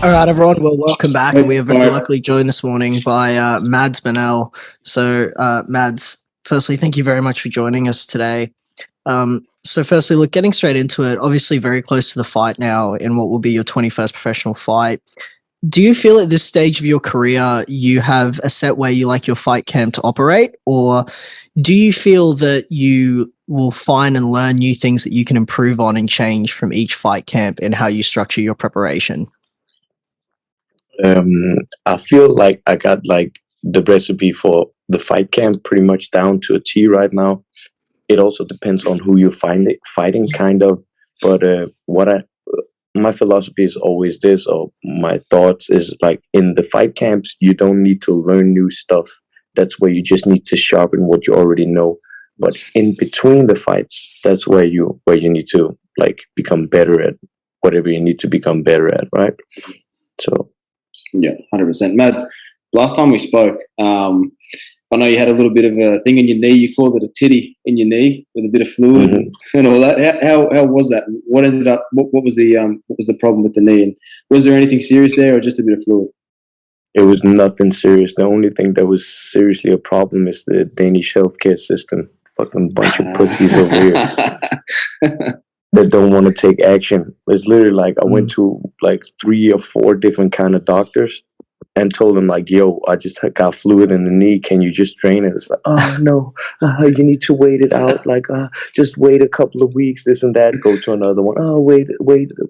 All right, everyone. Well, welcome back. Hey, We have all been right. luckily joined this morning by Mads Bennell. So, Mads, firstly, thank you very much for joining us today. So, firstly, look, getting straight into it, obviously very close to the fight now in what will be your 21st professional fight. Do you feel at this stage of your career you have a set way you like your fight camp to operate, or do you feel that you will find and learn new things that you can improve on and change from each fight camp in how you structure your preparation? I feel like I got like the recipe for the fight camp pretty much down to a T right now. It also depends on who you're fighting, kind of. But my philosophy is always this, or my thoughts is like in the fight camps, you don't need to learn new stuff. That's where you just need to sharpen what you already know. But in between the fights, that's where you need to like become better at whatever you need to become better at, right? So Yeah, 100%. Mads, last time we spoke, I know you had a little bit of a thing in your knee. You called it a titty in your knee with a bit of fluid mhm. and all that. How was that? What ended up? What was the problem with the knee? And was there anything serious there, or just a bit of fluid? It was nothing serious. The only thing that was seriously a problem is the Danish healthcare system. Fucking bunch of pussies over here that don't want to take action. It's literally like I went to like 3 or 4 different kind of doctors and told them like, "Yo, I just got fluid in the knee. Can you just drain it?" It's like, "Oh no, you need to wait it out. Like, just wait a couple of weeks. This and that. Go to another one. Oh, wait.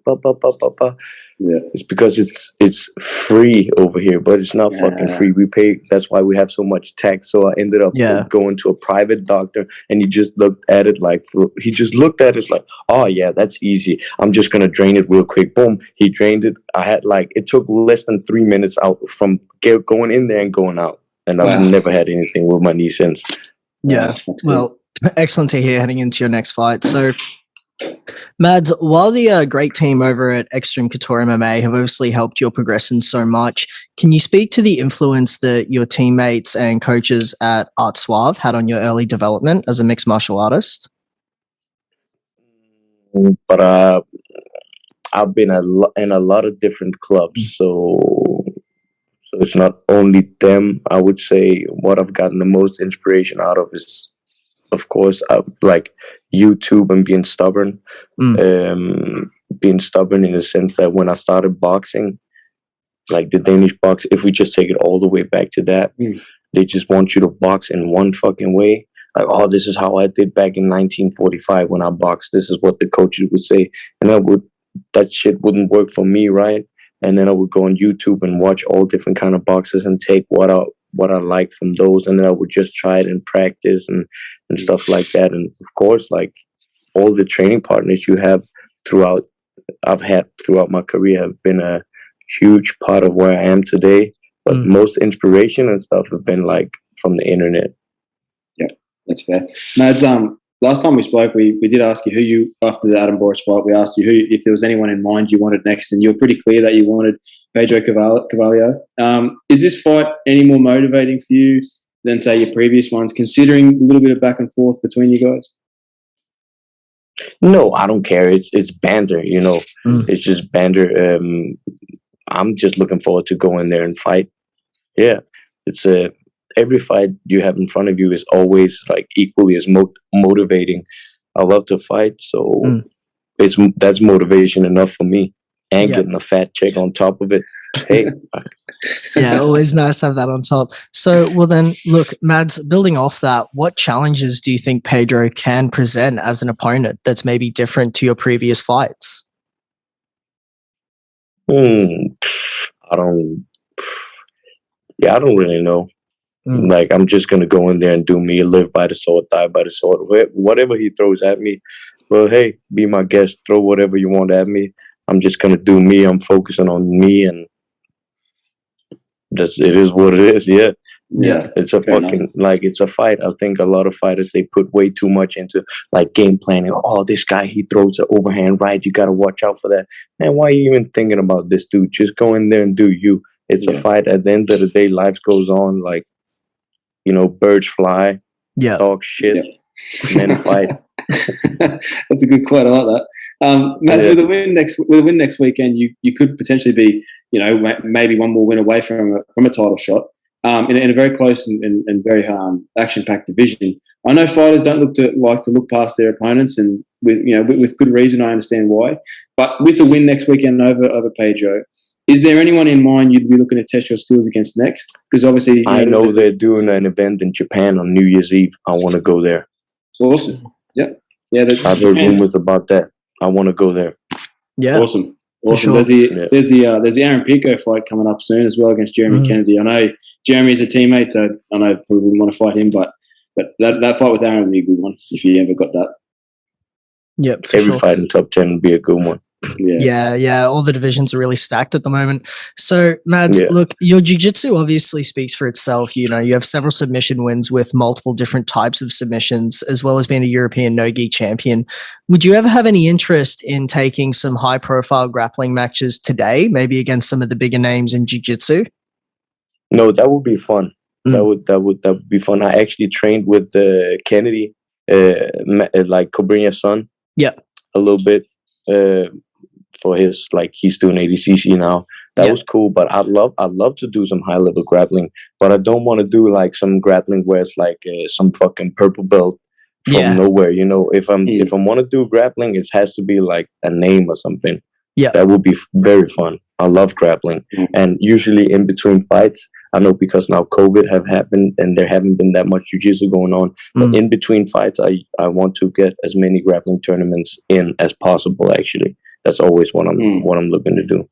Blah, blah, blah, blah, blah." Yeah. It's because it's free over here, but it's not fucking free. We pay. That's why we have so much tax. So I ended up going to a private doctor, and he just looked at it like he just looked at it like, "Oh yeah, that's easy. I'm just gonna drain it real quick." Boom, he drained it. I had like it took less than 3 minutes out from going in there and going out, and I've never had anything with my knee since. Yeah. Well, excellent to hear heading into your next fight. So, Mads, while the great team over at Extreme Couture MMA have obviously helped your progression so much, can you speak to the influence that your teammates and coaches at Art Suave had on your early development as a mixed martial artist? But I've been in a lot of different clubs, so it's not only them. I would say what I've gotten the most inspiration out of is, of course, like YouTube and being stubborn. Being stubborn in the sense that when I started boxing, like the Danish box, if we just take it all the way back to that, they just want you to box in one fucking way. Like, "Oh, this is how I did back in 1945 when I boxed. This is what the coaches would say," and that shit wouldn't work for me, right? And then I would go on YouTube and watch all different kind of boxes and take what I like from those, and then I would just try it and practice and stuff like that. And of course, like all the training partners I've had throughout my career have been a huge part of where I am today. But most inspiration and stuff have been like from the internet. Yeah, that's fair. Mads, last time we spoke, we did ask you after the Adam Boris fight, we asked you if there was anyone in mind you wanted next, and you were pretty clear that you wanted Pedro Carvalho. Is this fight any more motivating for you than, say, your previous ones, considering a little bit of back and forth between you guys? No, I don't care. It's banter, you know. It's just banter. I'm just looking forward to go in there and fight. Yeah, it's every fight you have in front of you is always like equally as motivating. I love to fight, so that's motivation enough for me. And getting a fat check on top of it. Hey. Yeah, always nice to have that on top. So, well then, look, Mads, building off that, what challenges do you think Pedro can present as an opponent that's maybe different to your previous fights? I don't really know. Like, I'm just gonna go in there and do me, live by the sword, die by the sword. Whatever he throws at me, well, hey, be my guest, throw whatever you want at me. I'm just gonna do me. I'm focusing on me, and it is what it is. Yeah. It's a fucking like it's a fight. I think a lot of fighters, they put way too much into like game planning. "Oh, this guy, he throws an overhand right. You gotta watch out for that." Man, why are you even thinking about this dude? Just go in there and do you. It's a fight. At the end of the day, life goes on. Like, you know, birds fly, dogs shit. Men fight. That's a good quote. I like that. Matt, Yeah. with a win next weekend, you could potentially be, maybe one more win away from a title shot. In a very close and very action-packed division. I know fighters don't like to look past their opponents, and with good reason. I understand why. But with a win next weekend over Pedro, is there anyone in mind you'd be looking to test your skills against next? Because obviously, I know they're doing an event in Japan on New Year's Eve. I want to go there. Awesome. Yeah. I've heard rumors about that. I want to go there. Yeah. Awesome. Sure. There's the Aaron Pico fight coming up soon as well against Jeremy Kennedy. I know Jeremy is a teammate, so I know probably wouldn't want to fight him, but that fight with Aaron would be a good one if you ever got that. Yep. For Every sure. fight in top 10 would be a good one. Yeah. All the divisions are really stacked at the moment. So, Mads, look, your jiu-jitsu obviously speaks for itself. You have several submission wins with multiple different types of submissions, as well as being a European no-gi champion. Would you ever have any interest in taking some high-profile grappling matches today, maybe against some of the bigger names in jiu-jitsu? No, that would be fun. That would be fun. I actually trained with Kennedy, like Cobrinha's son. Yeah. A little bit. For his, he's doing ADCC now. That was cool, but I'd love to do some high level grappling, but I don't want to do some grappling where it's some fucking purple belt from nowhere. If I want to do grappling, it has to be like a name or something. Yeah, that would be very fun. I love grappling, and usually in between fights, I know because now COVID have happened and there haven't been that much jiu-jitsu going on. But in between fights, I want to get as many grappling tournaments in as possible. Actually, that's always what I'm looking to do.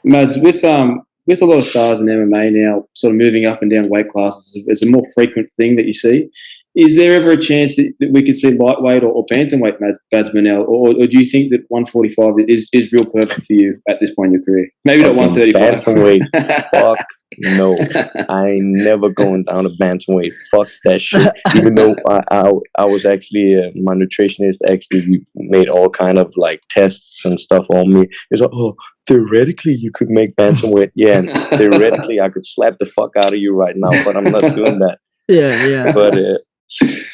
Mads, with a lot of stars in MMA now, sort of moving up and down weight classes, it's a more frequent thing that you see. Is there ever a chance that we could see lightweight or bantamweight Mads Burnell, or do you think that 145 is real perfect for you at this point in your career? Maybe not 135. Bantamweight, fuck no. I ain't never going down to bantamweight. Fuck that shit. Even though I was actually my nutritionist actually made all kind of tests and stuff on me. It's like, oh, theoretically you could make bantamweight. Yeah, and theoretically I could slap the fuck out of you right now, but I'm not doing that. Yeah.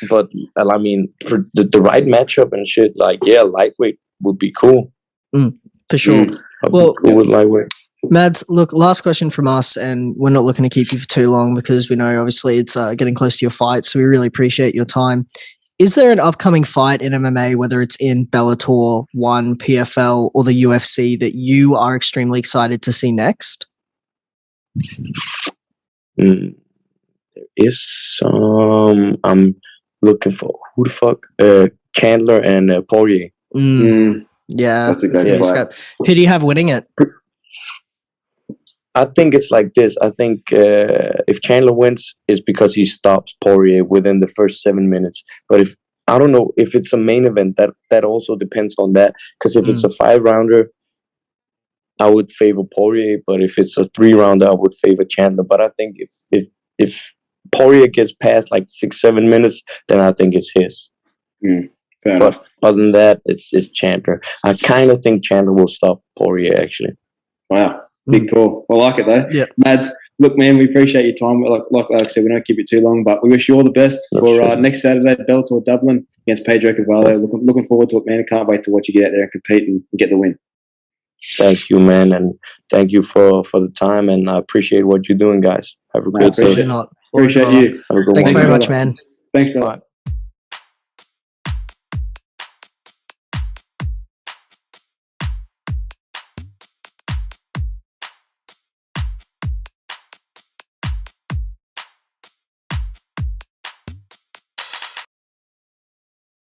But I mean, for the right matchup and shit, lightweight would be cool. For sure. Well, cool with lightweight. Mads, look, last question from us, and we're not looking to keep you for too long because we know obviously it's getting close to your fight, so we really appreciate your time. Is there an upcoming fight in MMA, whether it's in Bellator, ONE, PFL, or the UFC, that you are extremely excited to see next? There is some. I'm looking for who the fuck? Chandler and Poirier. Yeah, that's a great fight. Who do you have winning it? I think it's like this. I think if Chandler wins, it's because he stops Poirier within the first 7 minutes. But I don't know if it's a main event, that also depends on that. Because if it's a 5-rounder, I would favor Poirier. But if it's a 3-rounder, I would favor Chandler. But I think if Poirier gets past 6-7 minutes, then I think it's his. Fair enough. Other than that, it's Chandler. I kind of think Chandler will stop Poirier, actually. Wow. Big call. I like it, though. Yeah. Mads, look, man, we appreciate your time. Like I said, we don't keep it too long, but we wish you all the best for next Saturday, Bellator Dublin against Pedro Carvalho. Looking forward to it, man. I can't wait to watch you get out there and compete and get the win. Thank you, man, and thank you for the time, and I appreciate what you're doing, guys. Have a great day. Appreciate you. Thanks very much, man. Thanks, brother. Bye.